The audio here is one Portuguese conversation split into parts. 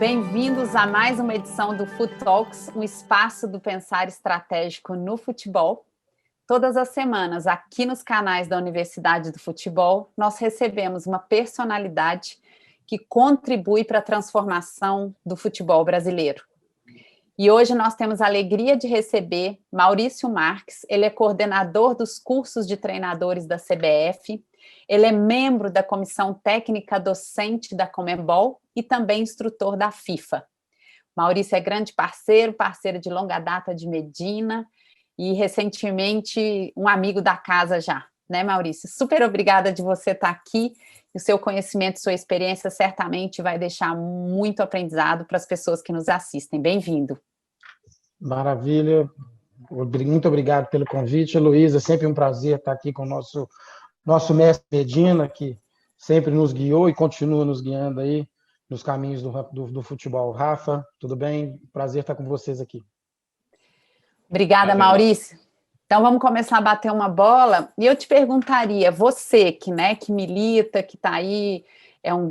Bem-vindos a mais uma edição do Foot Talks, um espaço do pensar estratégico no futebol. Todas as semanas, aqui nos canais da Universidade do Futebol, nós recebemos uma personalidade que contribui para a transformação do futebol brasileiro. E hoje nós temos a alegria de receber Maurício Marques. Ele é coordenador dos cursos de treinadores da CBF, ele é membro da comissão técnica docente da Conmebol e também instrutor da FIFA. Maurício é grande parceiro de longa data de Medina e recentemente um amigo da casa já, né, Maurício? Super obrigada de você estar aqui. O seu conhecimento, sua experiência certamente vai deixar muito aprendizado para as pessoas que nos assistem. Bem-vindo. Maravilha. Muito obrigado pelo convite, Luísa. É sempre um prazer estar aqui com o nosso mestre Medina, que sempre nos guiou e continua nos guiando aí nos caminhos do futebol. Rafa, tudo bem? Prazer estar com vocês aqui. Obrigada, Maurício. Então vamos começar a bater uma bola. E eu te perguntaria, você que milita, que está aí, é uma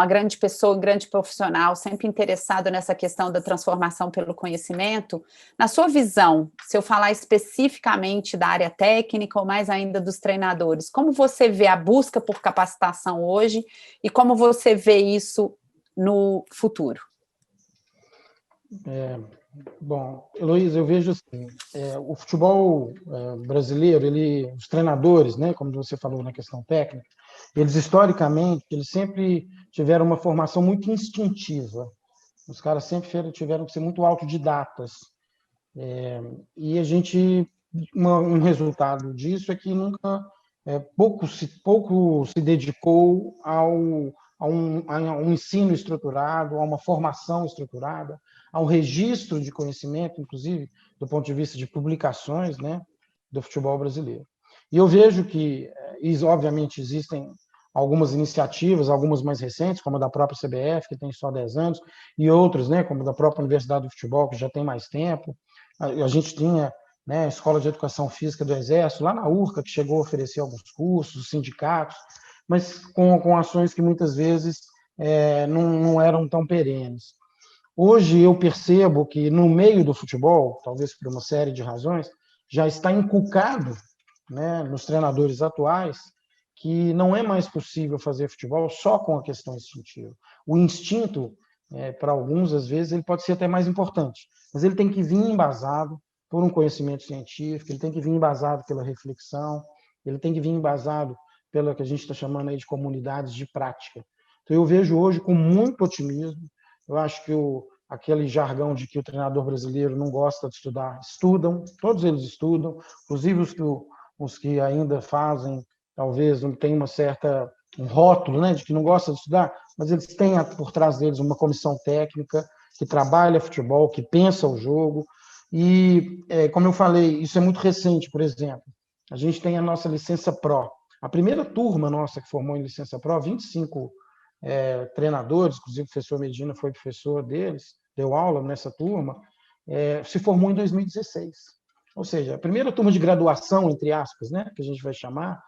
grande pessoa, um grande profissional, sempre interessado nessa questão da transformação pelo conhecimento. Na sua visão, se eu falar especificamente da área técnica ou mais ainda dos treinadores, como você vê a busca por capacitação hoje e como você vê isso no futuro? Bom, Heloísa, eu vejo assim, o futebol brasileiro, os treinadores, né, como você falou na questão técnica, eles historicamente, eles sempre tiveram uma formação muito instintiva. Os caras sempre tiveram que ser muito autodidatas. E um resultado disso é que pouco se dedicou a um ensino estruturado, a uma formação estruturada, a um registro de conhecimento, inclusive do ponto de vista de publicações, né, do futebol brasileiro. E eu vejo que, obviamente, existem algumas iniciativas, algumas mais recentes, como a da própria CBF, que tem só 10 anos, e outras, né, como a da própria Universidade do Futebol, que já tem mais tempo. A gente tinha, né, a Escola de Educação Física do Exército, lá na URCA, que chegou a oferecer alguns cursos, sindicatos, mas com ações que muitas vezes não eram tão perenes. Hoje eu percebo que no meio do futebol, talvez por uma série de razões, já está inculcado, né, nos treinadores atuais, que não é mais possível fazer futebol só com a questão instintiva. O instinto, para alguns, às vezes, ele pode ser até mais importante, mas ele tem que vir embasado por um conhecimento científico, ele tem que vir embasado pela reflexão, ele tem que vir embasado pela que a gente está chamando aí de comunidades de prática. Então, eu vejo hoje com muito otimismo. Eu acho que aquele jargão de que o treinador brasileiro não gosta de estudar, estudam, todos eles estudam, inclusive os que ainda fazem, talvez não tenham um rótulo, né, de que não gosta de estudar, mas eles têm por trás deles uma comissão técnica que trabalha futebol, que pensa o jogo. E, como eu falei, isso é muito recente, por exemplo. A gente tem a nossa licença Pro. A primeira turma nossa que formou em licença Pro, 25 treinadores, inclusive o professor Medina foi professor deles, deu aula nessa turma, se formou em 2016. Ou seja, a primeira turma de graduação, entre aspas, né, que a gente vai chamar,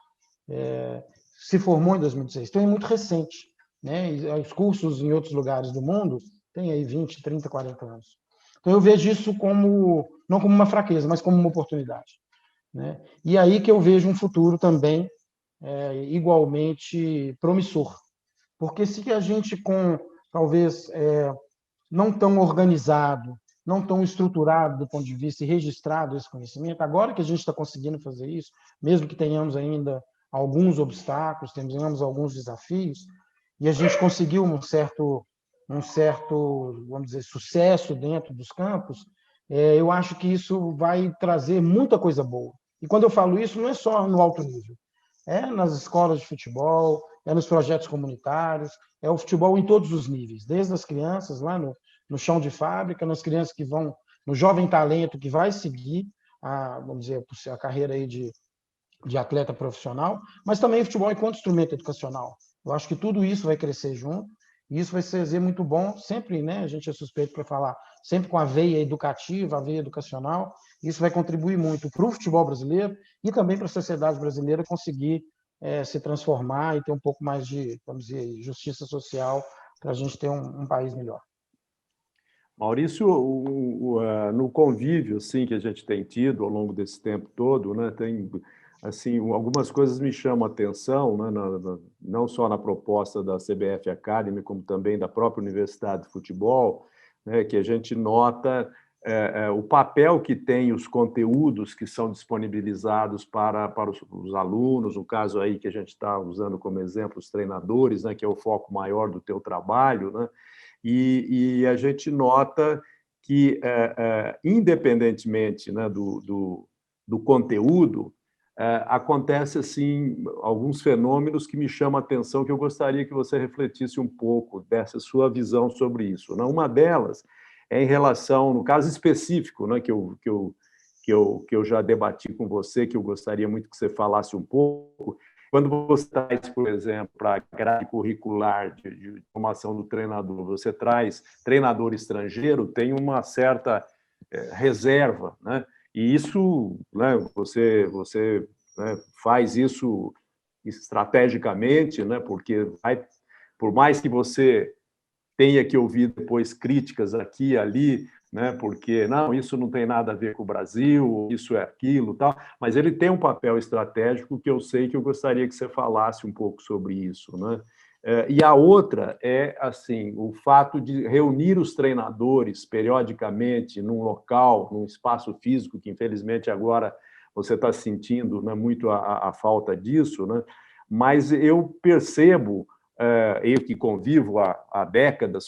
se formou em 2016. Então é muito recente, né? E os cursos em outros lugares do mundo têm aí 20, 30, 40 anos. Então eu vejo isso não como uma fraqueza, mas como uma oportunidade, né? E aí que eu vejo um futuro também igualmente promissor. Porque se a gente talvez não tão organizado, não tão estruturado do ponto de vista e registrado esse conhecimento, agora que a gente está conseguindo fazer isso, mesmo que tenhamos ainda alguns obstáculos, tenhamos alguns desafios, e a gente conseguiu um certo, vamos dizer, sucesso dentro dos campos, eu acho que isso vai trazer muita coisa boa. E quando eu falo isso, não é só no alto nível, é nas escolas de futebol, é nos projetos comunitários, é o futebol em todos os níveis, desde as crianças lá no chão de fábrica, nas crianças que vão, no jovem talento que vai seguir vamos dizer, a carreira aí de atleta profissional, mas também o futebol enquanto instrumento educacional. Eu acho que tudo isso vai crescer junto, e isso vai ser muito bom, sempre, né, a gente é suspeito para falar, sempre com a veia educativa, a veia educacional, isso vai contribuir muito para o futebol brasileiro e também para a sociedade brasileira conseguir se transformar e ter um pouco mais de, vamos dizer, justiça social para a gente ter um país melhor. Maurício, no convívio assim, que a gente tem tido ao longo desse tempo todo, né, tem assim, algumas coisas me chamam a atenção, né, não só na proposta da CBF Academy, como também da própria Universidade de Futebol, né, que a gente nota o papel que tem os conteúdos que são disponibilizados para os alunos, no caso aí que a gente está usando como exemplo os treinadores, né, que é o foco maior do teu trabalho, né? E a gente nota que, independentemente, né, do conteúdo, acontece assim alguns fenômenos que me chamam a atenção, que eu gostaria que você refletisse um pouco dessa sua visão sobre isso, né? Uma delas é em relação, no caso específico, né, que eu já debati com você, que eu gostaria muito que você falasse um pouco. Quando você traz, por exemplo, para a grade curricular de formação do treinador, você traz treinador estrangeiro, tem uma certa reserva, né? E isso, né, você né, faz isso estrategicamente, né? Porque por mais que você tenha que ouvir depois críticas aqui e ali, né? Porque não, isso não tem nada a ver com o Brasil, isso é aquilo, tal. Mas ele tem um papel estratégico que eu sei que eu gostaria que você falasse um pouco sobre isso, né? E a outra é assim o fato de reunir os treinadores periodicamente num local, num espaço físico que infelizmente agora você está sentindo, né, muito a falta disso, né? Mas eu percebo, eu que convivo há décadas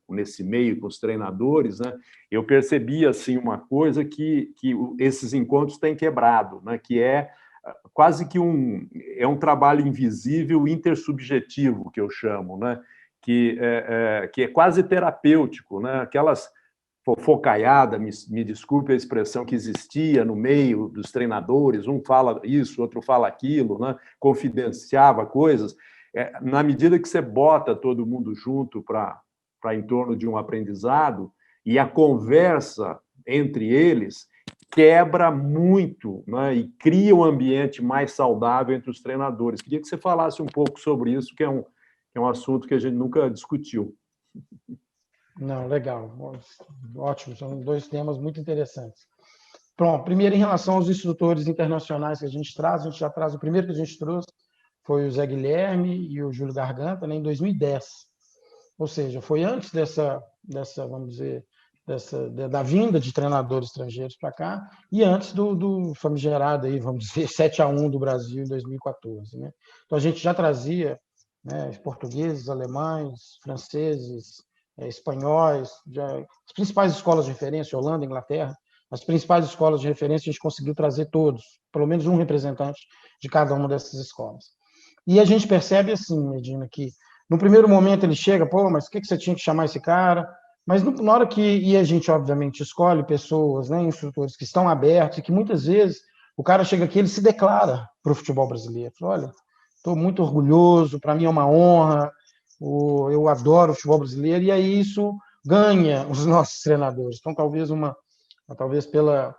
nesse meio, com os treinadores, né, eu percebi assim, uma coisa que esses encontros têm quebrado, né, que é quase que um trabalho invisível intersubjetivo, que eu chamo, né, que é quase terapêutico, né, aquelas fofocaiada, me desculpe a expressão que existia no meio dos treinadores, um fala isso, outro fala aquilo, né, confidenciava coisas. Na medida que você bota todo mundo junto para em torno de um aprendizado, e a conversa entre eles quebra muito, né, e cria um ambiente mais saudável entre os treinadores. Queria que você falasse um pouco sobre isso, que é um assunto que a gente nunca discutiu. Não, legal. Ótimo, são dois temas muito interessantes. Pronto, primeiro em relação aos instrutores internacionais que a gente já traz, o primeiro que a gente trouxe foi o Zé Guilherme e o Júlio Garganta, né, em 2010. Ou seja, foi antes vamos dizer, da vinda de treinadores estrangeiros para cá e antes do famigerado aí, vamos dizer, 7-1 do Brasil em 2014, né? Então a gente já trazia, né, portugueses, alemães, franceses, espanhóis, as principais escolas de referência, Holanda, Inglaterra, as principais escolas de referência, a gente conseguiu trazer todos, pelo menos um representante de cada uma dessas escolas. E a gente percebe assim, Medina, que no primeiro momento ele chega, pô, mas o que você tinha que chamar esse cara? Mas na hora e a gente, obviamente, escolhe pessoas, né, instrutores que estão abertos e que muitas vezes o cara chega aqui, ele se declara para o futebol brasileiro. Fala, olha, estou muito orgulhoso, para mim é uma honra, eu adoro o futebol brasileiro, e aí isso ganha os nossos treinadores. Então, talvez pela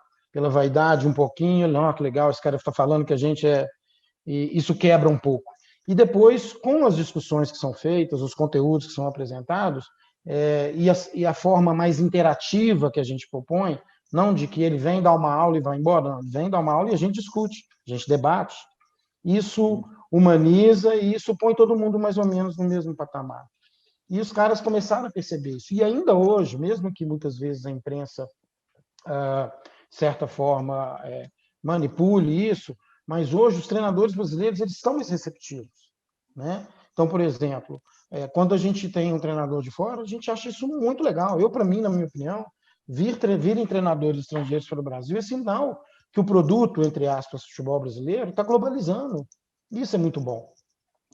vaidade um pouquinho, não, que legal, esse cara está falando que a gente e isso quebra um pouco. E depois, com as discussões que são feitas, os conteúdos que são apresentados, e a forma mais interativa que a gente propõe, não de que ele vem dar uma aula e vai embora, não, ele vem dar uma aula e a gente discute, a gente debate. Isso humaniza e isso põe todo mundo mais ou menos no mesmo patamar. E os caras começaram a perceber isso. E ainda hoje, mesmo que muitas vezes a imprensa, de certa forma, manipule isso, mas hoje os treinadores brasileiros eles estão mais receptivos, né? Então, por exemplo, quando a gente tem um treinador de fora, a gente acha isso muito legal. Para mim, na minha opinião, virem treinadores estrangeiros para o Brasil é sinal que o produto, entre aspas, futebol brasileiro está globalizando. Isso é muito bom.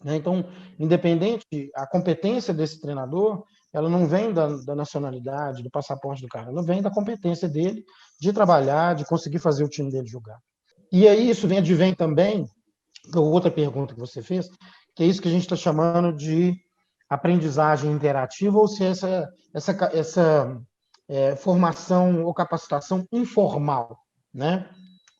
Então, independente, a competência desse treinador, ela não vem da nacionalidade, do passaporte do cara, ela vem da competência dele de trabalhar, de conseguir fazer o time dele jogar. E aí isso advém também da outra pergunta que você fez, que é isso que a gente está chamando de aprendizagem interativa, ou se essa formação ou capacitação informal, né?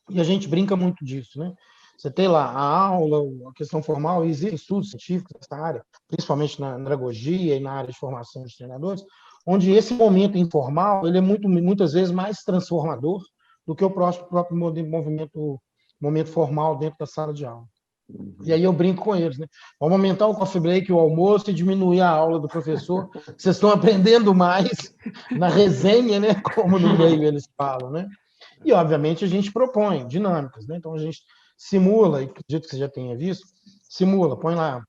E a gente brinca muito disso, né? Você tem lá a aula, a questão formal, e existem estudos científicos nessa área, principalmente na andragogia e na área de formação de treinadores, onde esse momento informal ele é muitas vezes mais transformador do que o próprio momento formal dentro da sala de aula. E aí eu brinco com eles, né? Vamos aumentar o coffee break, o almoço e diminuir a aula do professor. Vocês estão aprendendo mais na resenha, né? Como no meio eles falam, né? E, obviamente, a gente propõe dinâmicas, né? Então, a gente simula, e acredito que você já tenha visto, simula, põe lá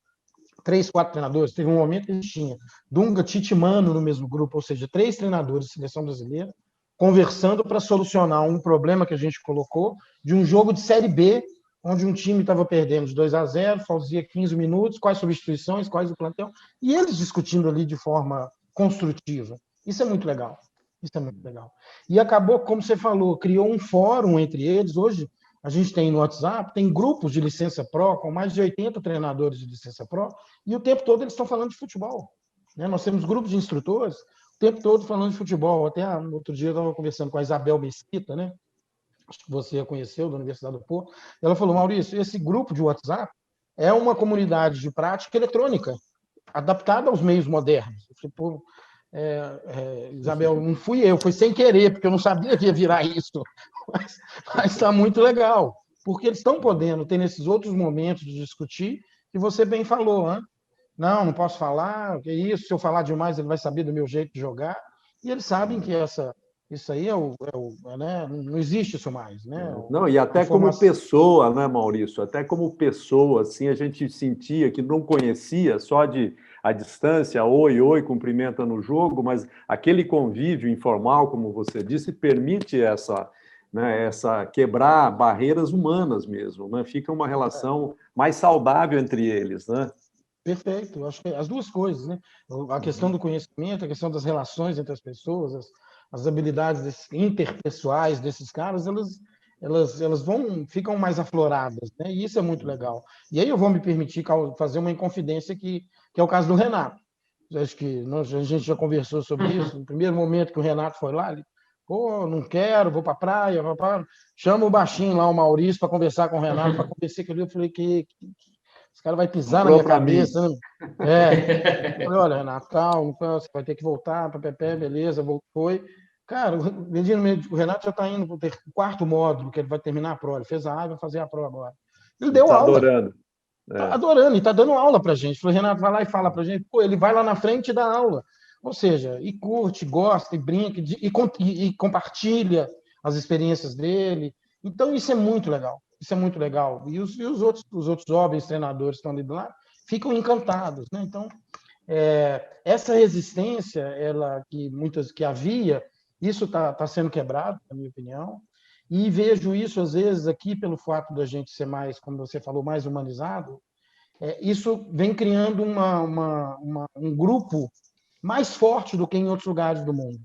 3, 4 treinadores. Teve um momento que a gente tinha Dunga, Tite e Mano no mesmo grupo, ou seja, 3 treinadores de seleção brasileira, conversando para solucionar um problema que a gente colocou de um jogo de Série B, onde um time estava perdendo de 2-0, fazia 15 minutos, quais substituições, quais o plantel, e eles discutindo ali de forma construtiva. Isso é muito legal. Isso é muito legal. E acabou, como você falou, criou um fórum entre eles. Hoje, a gente tem no WhatsApp, tem grupos de licença pro, com mais de 80 treinadores de licença pro, e o tempo todo eles estão falando de futebol. Né? Nós temos grupos de instrutores o tempo todo falando de futebol. Até no outro dia eu estava conversando com a Isabel Mesquita, né? Acho que você a conheceu, da Universidade do Porto. Ela falou, Maurício, esse grupo de WhatsApp é uma comunidade de prática eletrônica, adaptada aos meios modernos. Eu falei, pô, Isabel, não fui eu, foi sem querer, porque eu não sabia que ia virar isso. Mas está muito legal, porque eles estão podendo ter nesses outros momentos de discutir, que você bem falou, né? Não posso falar, que isso, se eu falar demais ele vai saber do meu jeito de jogar, e eles sabem que isso aí né? Não existe isso mais, né? Não, e até como pessoa, né, Maurício? Até como pessoa, assim, a gente sentia que não conhecia só de a distância, oi, cumprimenta no jogo, mas aquele convívio informal, como você disse, permite essa quebrar barreiras humanas mesmo, né? Fica uma relação mais saudável entre eles, né? Perfeito, acho que as duas coisas, né? A questão do conhecimento, a questão das relações entre as pessoas, as habilidades interpessoais desses caras, elas ficam mais afloradas, né? E isso é muito legal. E aí eu vou me permitir fazer uma inconfidência que é o caso do Renato. Acho que a gente já conversou sobre isso. No primeiro momento que o Renato foi lá, ele, pô, não quero, vou para a praia, chama o baixinho lá, o Maurício, para conversar com o Renato, para conversar com ele. Eu falei que esse cara vai pisar na minha cabeça, né? Eu falei, olha, Renato, calma, você vai ter que voltar para Pepe, beleza, foi. Cara, o Renato já está indo para o quarto módulo, que ele vai terminar a prova. Ele fez a aula, vai fazer a prova agora. Ele deu aula. Adorando. Está adorando, e está dando aula para a gente. Falei, Renato, vai lá e fala para a gente. Pô, ele vai lá na frente e dá aula. Ou seja, e curte, gosta, e brinca, e compartilha as experiências dele. Então, isso é muito legal. Isso é muito legal. E os outros jovens treinadores que estão ali do lado ficam encantados, né? Então, essa resistência, que havia, isso está sendo quebrado, na minha opinião. E vejo isso, às vezes, aqui, pelo fato da gente ser mais, como você falou, mais humanizado, isso vem criando um grupo mais forte do que em outros lugares do mundo.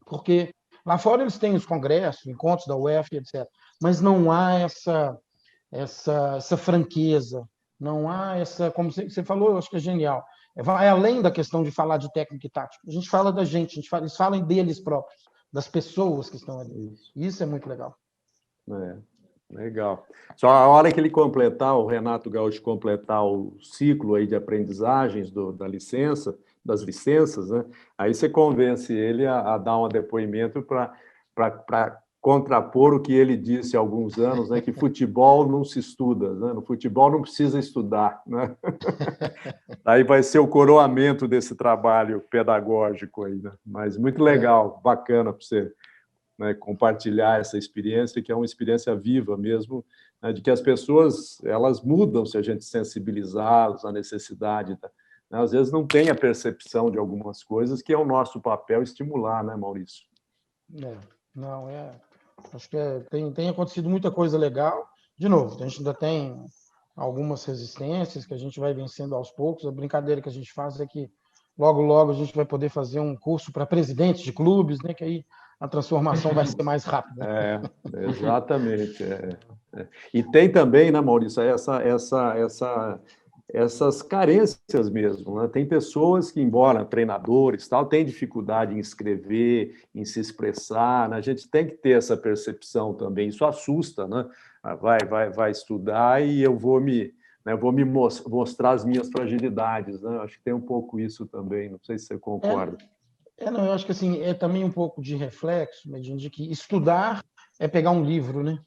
Porque lá fora eles têm os congressos, encontros da UEFA, etc. Mas não há essa franqueza, não há como você falou, eu acho que é genial. Vai além da questão de falar de técnica e tática. A gente fala da gente, eles falam deles próprios, das pessoas que estão ali. Isso é muito legal. Legal. Só a hora que ele completar, o Renato Gaúcho completar o ciclo aí de aprendizagens das licenças, né? Aí você convence ele a dar um depoimento para contrapor o que ele disse há alguns anos, né? Que futebol não se estuda, né? No futebol não precisa estudar, né? Aí vai ser o coroamento desse trabalho pedagógico aí, né? Mas muito legal, bacana para você, né, compartilhar essa experiência, que é uma experiência viva mesmo, né, de que as pessoas elas mudam se a gente sensibilizá-los à necessidade. Né, às vezes não tem a percepção de algumas coisas, que é o nosso papel estimular, né, Maurício? Acho que tem acontecido muita coisa legal. De novo, a gente ainda tem algumas resistências que a gente vai vencendo aos poucos. A brincadeira que a gente faz é que logo a gente vai poder fazer um curso para presidentes de clubes, né, que aí a transformação vai ser mais rápida. Exatamente. E tem também, né, Maurício, essa essas carências mesmo, né? Tem pessoas que, embora treinadores, tal, têm dificuldade em escrever, em se expressar, né? A gente tem que ter essa percepção também. Isso assusta, né? Vai estudar e eu vou me mostrar as minhas fragilidades, né? Acho que tem um pouco isso também. Não sei se você concorda. Não, eu acho que assim, é também um pouco de reflexo, Medina, de que estudar é pegar um livro, né?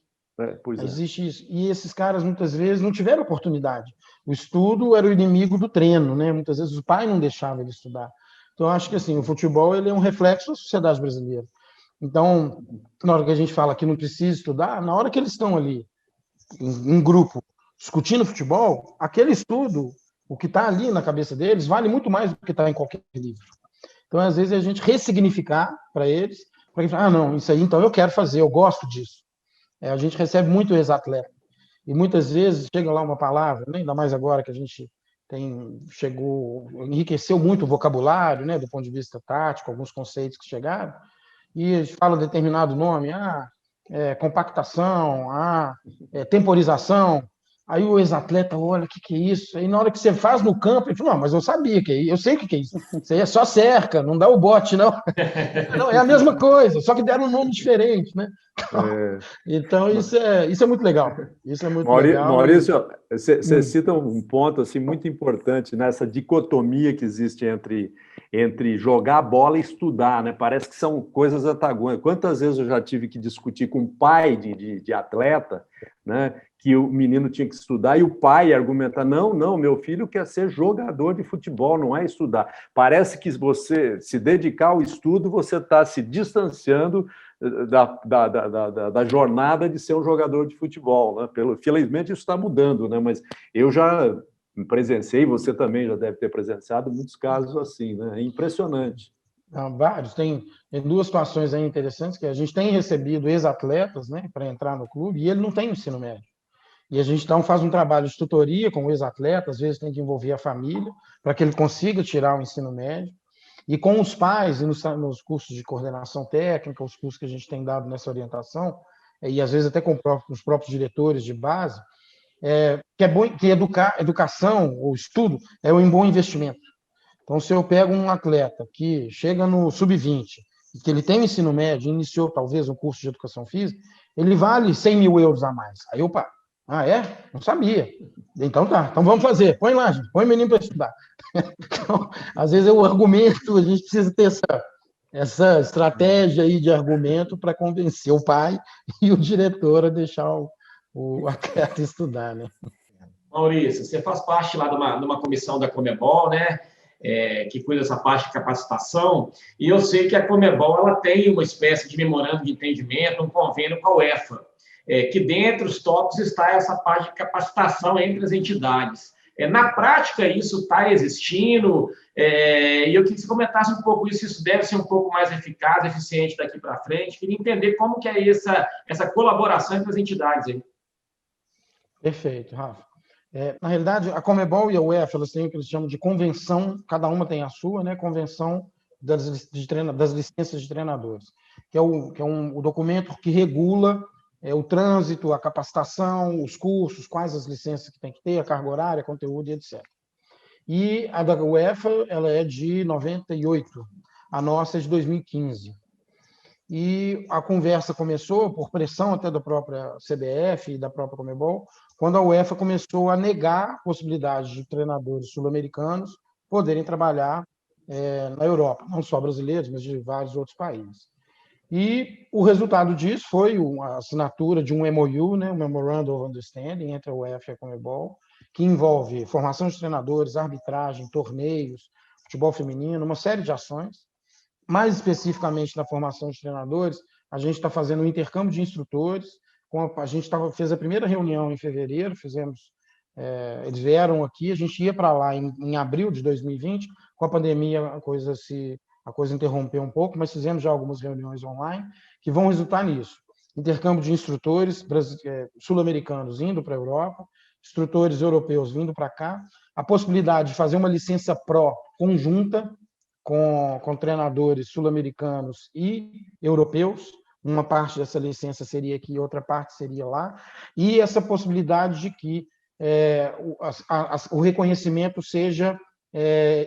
Pois é. Existe isso. E esses caras, muitas vezes, não tiveram oportunidade. O estudo era o inimigo do treino, né? Muitas vezes o pai não deixava ele estudar. Então, eu acho que assim, o futebol ele é um reflexo da sociedade brasileira. Então, na hora que a gente fala que não precisa estudar, na hora que eles estão ali, em grupo, discutindo futebol, aquele estudo, o que está ali na cabeça deles, vale muito mais do que está em qualquer livro. Então, às vezes, a gente ressignificar para eles, para que não, isso aí, então eu quero fazer, eu gosto disso. A gente recebe muito ex-atleta. E muitas vezes chega lá uma palavra, né, ainda mais agora que a gente enriqueceu muito o vocabulário, né, do ponto de vista tático, alguns conceitos que chegaram, e a gente fala determinado nome, compactação, temporização. Aí o ex-atleta olha, o que é isso? Aí na hora que você faz no campo, ele fala, não, mas eu sabia que é isso, eu sei o que é isso. Isso aí é só cerca, não dá o bote, não. Não, é a mesma coisa, só que deram um nome diferente, né? Então isso é muito legal. Isso é muito legal. Maurício, você cita um ponto assim, muito importante nessa dicotomia que existe entre jogar bola e estudar, né? Parece que são coisas antagônicas. Quantas vezes eu já tive que discutir com o pai de atleta, né? Que o menino tinha que estudar e o pai argumentar, não, meu filho quer ser jogador de futebol, não é estudar. Parece que você se dedicar ao estudo, você está se distanciando da jornada de ser um jogador de futebol, né? Felizmente isso está mudando, né? Mas eu já presenciei, você também já deve ter presenciado muitos casos assim, né? É impressionante. Vários. Tem duas situações aí interessantes, que a gente tem recebido ex-atletas, né, para entrar no clube, e ele não tem ensino médio. E a gente então faz um trabalho de tutoria com o ex-atleta, às vezes tem que envolver a família, para que ele consiga tirar o ensino médio. E com os pais, e nos cursos de coordenação técnica, os cursos que a gente tem dado nessa orientação, e às vezes até com os próprios diretores de base, que é bom, que educação ou estudo é um bom investimento. Então, se eu pego um atleta que chega no sub-20, que ele tem ensino médio, iniciou talvez um curso de educação física, ele vale 100 mil euros a mais. Aí eu paro. Não sabia. Então tá, então vamos fazer. Põe lá, gente, põe o menino para estudar. Então, às vezes o argumento, a gente precisa ter essa estratégia aí de argumento para convencer o pai e o diretor a deixar o atleta estudar, né? Maurício, você faz parte lá de uma comissão da Conmebol, né? Que cuida dessa parte de capacitação, e eu sei que a Conmebol ela tem uma espécie de memorando de entendimento, um convênio com a UEFA, que dentre os tópicos está essa parte de capacitação entre as entidades. Na prática, isso está existindo, e eu queria que você comentasse um pouco isso, isso deve ser um pouco mais eficaz, eficiente daqui para frente. Queria entender como que é essa colaboração entre as entidades aí. Perfeito, Rafa. Na realidade, a Conmebol e a UEFA, elas têm o que eles chamam de convenção, cada uma tem a sua, né? Convenção das licenças de treinadores, que é o documento que regula o trânsito, a capacitação, os cursos, quais as licenças que tem que ter, a carga horária, conteúdo e etc. E a da UEFA, ela é de 98, a nossa é de 2015. E a conversa começou por pressão até da própria CBF e da própria Conmebol, quando a UEFA começou a negar a possibilidade de treinadores sul-americanos poderem trabalhar na Europa, não só brasileiros, mas de vários outros países. E o resultado disso foi a assinatura de um MOU, né, um Memorandum of Understanding, entre a UEFA e a Conmebol, que envolve formação de treinadores, arbitragem, torneios, futebol feminino, uma série de ações. Mais especificamente na formação de treinadores, a gente está fazendo um intercâmbio de instrutores. A gente fez a primeira reunião em fevereiro, eles vieram aqui, a gente ia para lá em abril de 2020, com a pandemia a coisa interrompeu um pouco, mas fizemos já algumas reuniões online que vão resultar nisso. Intercâmbio de instrutores sul-americanos indo para a Europa, instrutores europeus vindo para cá, a possibilidade de fazer uma licença pró conjunta com treinadores sul-americanos e europeus. Uma parte dessa licença seria aqui, outra parte seria lá. E essa possibilidade de que o reconhecimento seja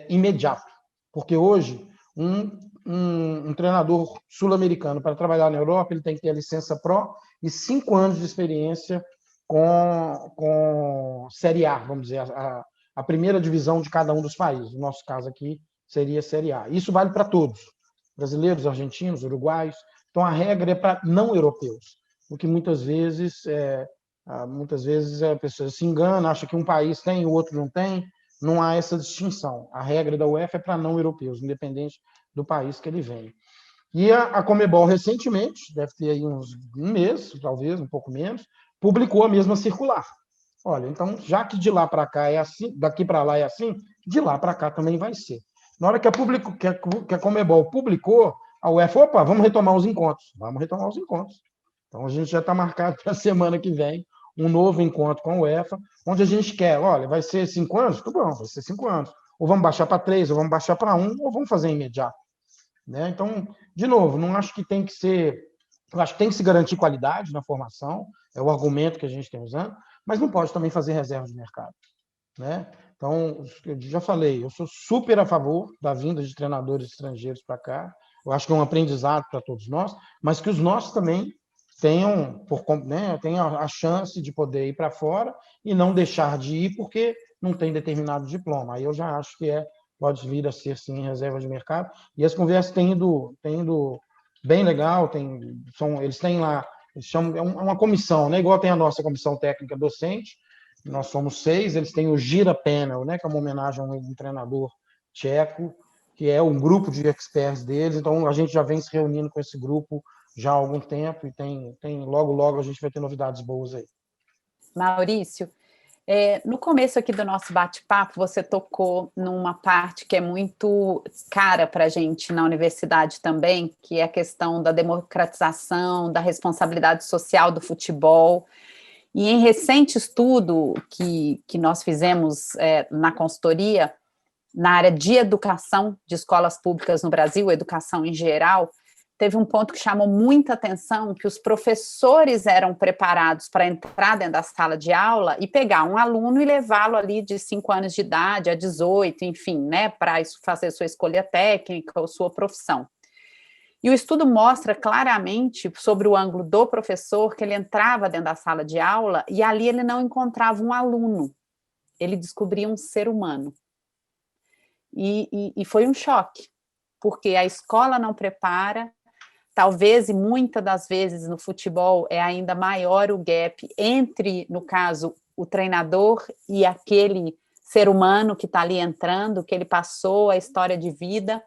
imediato. Porque hoje, um treinador sul-americano, para trabalhar na Europa, ele tem que ter a licença Pro e 5 anos de experiência com Série A, vamos dizer, a primeira divisão de cada um dos países. No nosso caso aqui, seria Série A. Isso vale para todos, brasileiros, argentinos, uruguaios. Então, a regra é para não europeus, o que muitas vezes a pessoa se engana, acha que um país tem e o outro não tem. Não há essa distinção. A regra da UEFA é para não europeus, independente do país que ele vem. E a Conmebol, recentemente, deve ter aí um mês, talvez, um pouco menos, publicou a mesma circular. Olha, então, já que de lá para cá é assim, daqui para lá é assim, de lá para cá também vai ser. Na hora que a Conmebol publicou, a UEFA, opa, vamos retomar os encontros. Vamos retomar os encontros. Então, a gente já está marcado para a semana que vem um novo encontro com a UEFA, onde a gente quer, olha, vai ser 5 anos? Tudo bom, vai ser 5 anos. Ou vamos baixar para 3, ou vamos baixar para 1, ou vamos fazer imediato. Né? Então, de novo, não acho que tem que ser... Eu acho que tem que se garantir qualidade na formação, é o argumento que a gente tem usando, mas não pode também fazer reserva de mercado. Né? Então, eu já falei, eu sou super a favor da vinda de treinadores estrangeiros para cá, eu acho que é um aprendizado para todos nós, mas que os nossos também tenham a chance de poder ir para fora e não deixar de ir porque não tem determinado diploma. Aí eu já acho que pode vir a ser, sim, reserva de mercado. E as conversas têm ido bem legal, eles têm lá, eles chamam, é uma comissão, né? Igual tem a nossa comissão técnica docente, nós somos 6, eles têm o Gira Panel, né? Que é uma homenagem a um treinador tcheco, que é um grupo de experts deles, então a gente já vem se reunindo com esse grupo já há algum tempo e logo a gente vai ter novidades boas aí. Maurício, no começo aqui do nosso bate-papo, você tocou numa parte que é muito cara para a gente na universidade também, que é a questão da democratização, da responsabilidade social do futebol. E em recente estudo que nós fizemos na consultoria, na área de educação de escolas públicas no Brasil, educação em geral, teve um ponto que chamou muita atenção, que os professores eram preparados para entrar dentro da sala de aula e pegar um aluno e levá-lo ali de 5 anos de idade a 18, enfim, né, para fazer sua escolha técnica ou sua profissão. E o estudo mostra claramente, sobre o ângulo do professor, que ele entrava dentro da sala de aula e ali ele não encontrava um aluno, ele descobria um ser humano. E foi um choque, porque a escola não prepara. Talvez, e muitas das vezes no futebol, é ainda maior o gap entre, no caso, o treinador e aquele ser humano que está ali entrando, que ele passou a história de vida.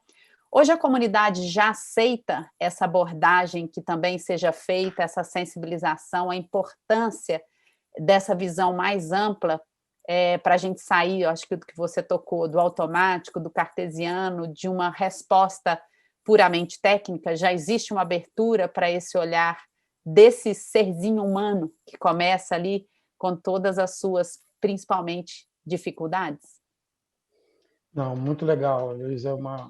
Hoje a comunidade já aceita essa abordagem que também seja feita, essa sensibilização, a importância dessa visão mais ampla para a gente sair, eu acho que do que você tocou, do automático, do cartesiano, de uma resposta puramente técnica. Já existe uma abertura para esse olhar desse serzinho humano que começa ali com todas as suas, principalmente, dificuldades? Não, muito legal, Luiz, é uma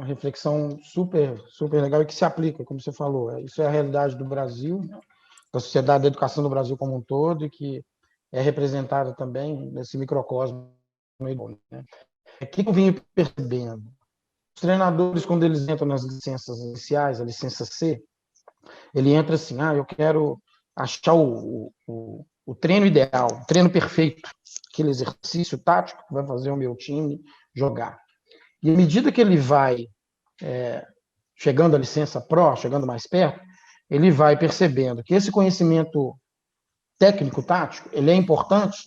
reflexão super, super legal e que se aplica, como você falou. Isso é a realidade do Brasil, da sociedade da educação do Brasil como um todo, e que é representada também nesse microcosmo. Né? O que eu vim percebendo? Os treinadores, quando eles entram nas licenças iniciais, a licença C, ele entra assim, eu quero achar o treino ideal, o treino perfeito, aquele exercício tático que vai fazer o meu time jogar. E à medida que ele vai chegando à licença Pro, chegando mais perto, ele vai percebendo que esse conhecimento técnico, tático, ele é importante,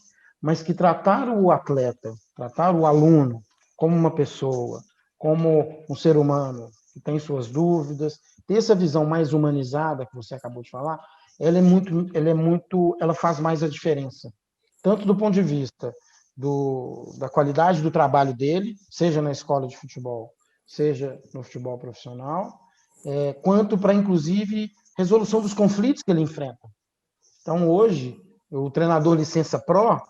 mas que tratar o atleta, tratar o aluno como uma pessoa, como um ser humano que tem suas dúvidas, ter essa visão mais humanizada que você acabou de falar, ela faz mais a diferença, tanto do ponto de vista da qualidade do trabalho dele, seja na escola de futebol, seja no futebol profissional, quanto para, inclusive, resolução dos conflitos que ele enfrenta. Então, hoje, o treinador licença Pro,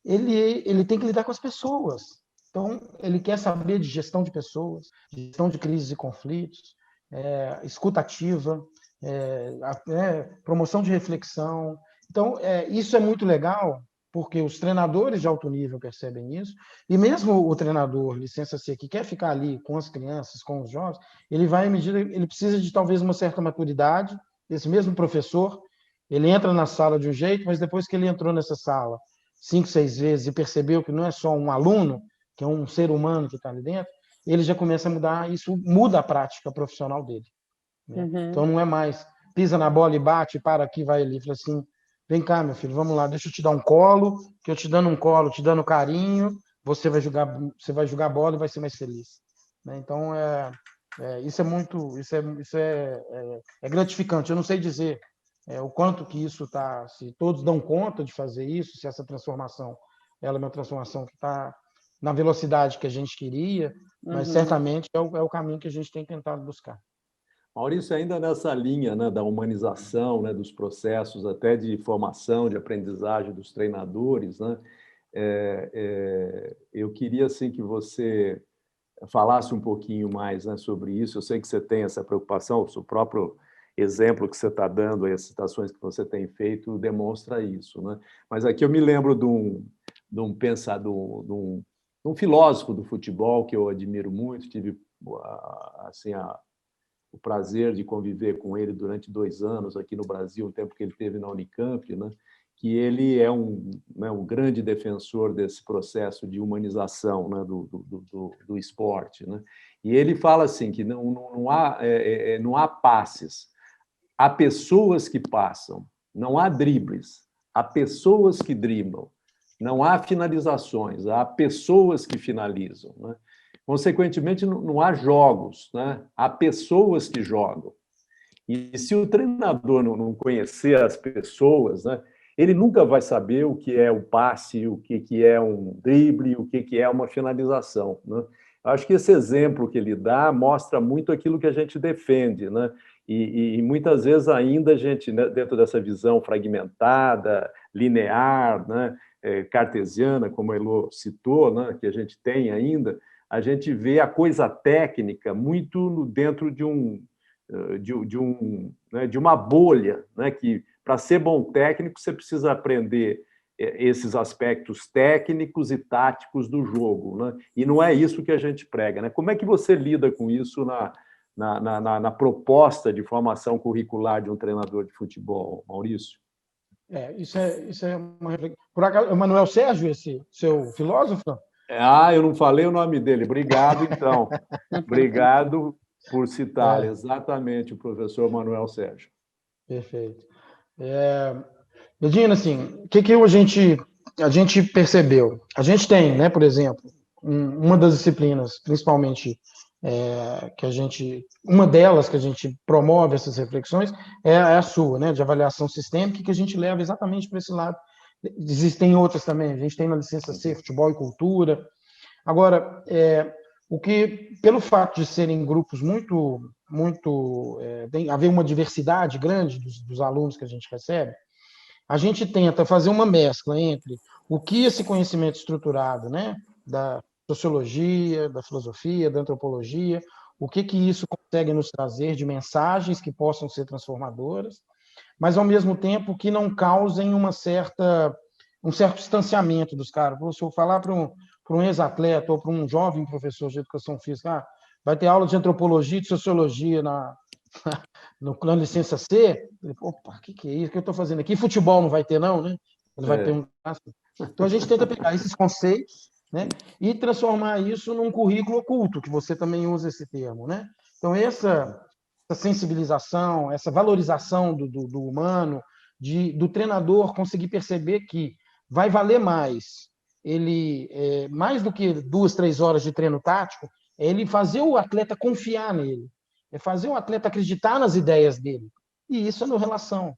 ele tem que lidar com as pessoas. Então, ele quer saber de gestão de pessoas, gestão de crises e conflitos, escuta ativa, promoção de reflexão. Então, isso é muito legal, porque os treinadores de alto nível percebem isso, e mesmo o treinador licença C que quer ficar ali com as crianças, com os jovens, ele vai à medida, ele precisa de talvez uma certa maturidade. Esse mesmo professor, ele entra na sala de um jeito, mas depois que ele entrou nessa sala 5, 6 vezes e percebeu que não é só um aluno, que é um ser humano que está ali dentro, ele já começa a mudar, isso muda a prática profissional dele, né? Então não é mais pisa na bola e bate, para aqui, vai ali, fala assim, vem cá, meu filho, vamos lá, deixa eu te dar um colo, que eu te dando um colo, te dando carinho, você vai jogar bola e vai ser mais feliz, né? Então isso é muito, é gratificante. Eu não sei dizer o quanto que isso está, se todos dão conta de fazer isso, se essa transformação ela é uma transformação que está na velocidade que a gente queria, mas certamente é o caminho que a gente tem tentado buscar. Maurício, ainda nessa linha, né, da humanização, né, dos processos até de formação, de aprendizagem dos treinadores, né, eu queria assim, que você falasse um pouquinho mais, né, sobre isso. Eu sei que você tem essa preocupação, o seu próprio exemplo que você está dando, as citações que você tem feito, demonstra isso, né? Mas aqui eu me lembro de um filósofo do futebol que eu admiro muito, tive assim, o prazer de conviver com ele durante 2 anos aqui no Brasil, o tempo que ele teve na Unicamp, né? Que ele é um grande defensor desse processo de humanização, né? do esporte, né? E ele fala assim, que não há passes, há pessoas que passam, não há dribles, há pessoas que driblam, não há finalizações, há pessoas que finalizam, né? Consequentemente, não há jogos, né? Há pessoas que jogam. E se o treinador não conhecer as pessoas, né, ele nunca vai saber o que é o passe, o que é um drible, o que é uma finalização, né? Acho que esse exemplo que ele dá mostra muito aquilo que a gente defende, né? E muitas vezes ainda a gente, né, dentro dessa visão fragmentada, linear, né, cartesiana, como a Elô citou, né, que a gente tem ainda, a gente vê a coisa técnica muito dentro de uma bolha, né, que para ser bom técnico você precisa aprender esses aspectos técnicos e táticos do jogo, né? E não é isso que a gente prega, né? Como é que você lida com isso na proposta de formação curricular de um treinador de futebol, Maurício? Isso é uma reflexão. Por acaso, Manuel Sérgio, esse seu filósofo? Eu não falei o nome dele. Obrigado, então. Obrigado por citar exatamente o professor Manuel Sérgio. Perfeito. Medina, assim, o que a gente percebeu? A gente tem, né, por exemplo, uma das disciplinas, principalmente, uma delas que a gente promove essas reflexões é a sua, né, de avaliação sistêmica, que a gente leva exatamente para esse lado. Existem outras também, a gente tem na licença C, futebol e cultura. Agora, pelo fato de serem grupos tem haver uma diversidade grande dos alunos que a gente recebe, a gente tenta fazer uma mescla entre o que esse conhecimento estruturado, né, da sociologia, da filosofia, da antropologia, o que isso consegue nos trazer de mensagens que possam ser transformadoras, mas, ao mesmo tempo, que não causem um certo distanciamento dos caras. Se eu falar para um ex-atleta ou para um jovem professor de educação física, vai ter aula de antropologia e de sociologia na licença C, opa, o que é isso que eu estou fazendo aqui? Futebol não vai ter, não, né? Ele vai ter um... Então, a gente tenta pegar esses conceitos, né, e transformar isso num currículo oculto, que você também usa esse termo, né? Então, essa sensibilização, essa valorização do humano, do treinador conseguir perceber que vai valer mais, mais do que 2, 3 horas de treino tático, é ele fazer o atleta confiar nele, é fazer o atleta acreditar nas ideias dele. E isso é no relação,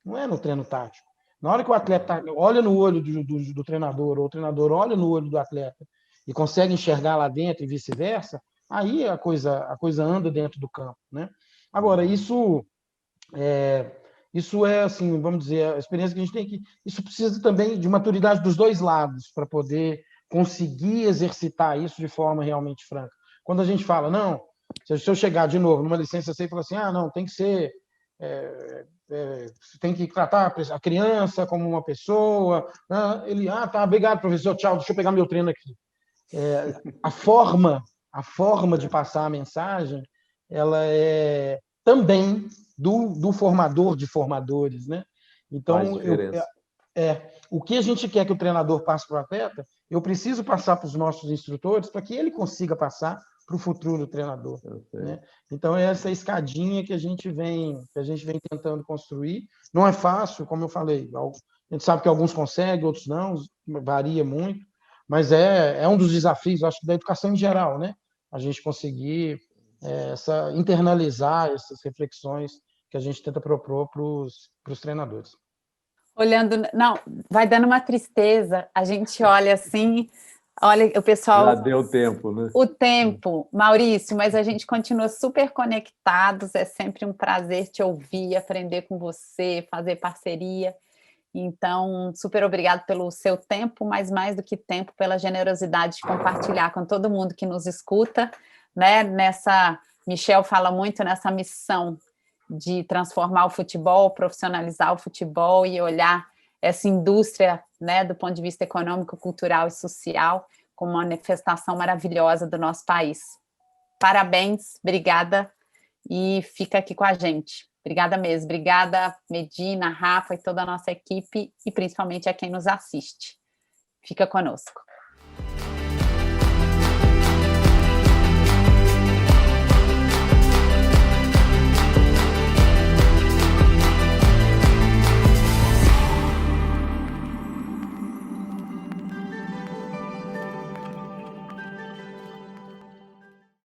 não é no treino tático. Na hora que o atleta olha no olho do treinador, ou o treinador olha no olho do atleta e consegue enxergar lá dentro e vice-versa, aí a coisa anda dentro do campo, né? Agora, isso é, assim, vamos dizer, a experiência que a gente tem aqui. Isso precisa também de maturidade dos dois lados para poder conseguir exercitar isso de forma realmente franca. Quando a gente fala, não, se eu chegar de novo numa licença C e falar assim, não, tem que ser você tem que tratar a criança como uma pessoa. Ele, tá, obrigado, professor, tchau, deixa eu pegar meu treino aqui. A forma de passar a mensagem, ela é também do formador de formadores, né? Faz Então, diferença. o que a gente quer que o treinador passe para o atleta, eu preciso passar para os nossos instrutores para que ele consiga passar para o futuro treinador, né? Então, é essa escadinha que a gente vem tentando construir. Não é fácil, como eu falei, a gente sabe que alguns conseguem, outros não, varia muito, mas é um dos desafios, acho que da educação em geral, né? A gente conseguir internalizar essas reflexões que a gente tenta propor para os treinadores. Olhando, não, vai dando uma tristeza, a gente olha assim, olha o pessoal... Já deu tempo, né? O tempo, Maurício, mas a gente continua super conectados, é sempre um prazer te ouvir, aprender com você, fazer parceria. Então, super obrigado pelo seu tempo, mas mais do que tempo, pela generosidade de compartilhar com todo mundo que nos escuta, né? Michel fala muito nessa missão de transformar o futebol, profissionalizar o futebol e olhar essa indústria, né, do ponto de vista econômico, cultural e social, como uma manifestação maravilhosa do nosso país. Parabéns, obrigada, e fica aqui com a gente. Obrigada mesmo, obrigada Medina, Rafa e toda a nossa equipe, e principalmente a quem nos assiste. Fica conosco.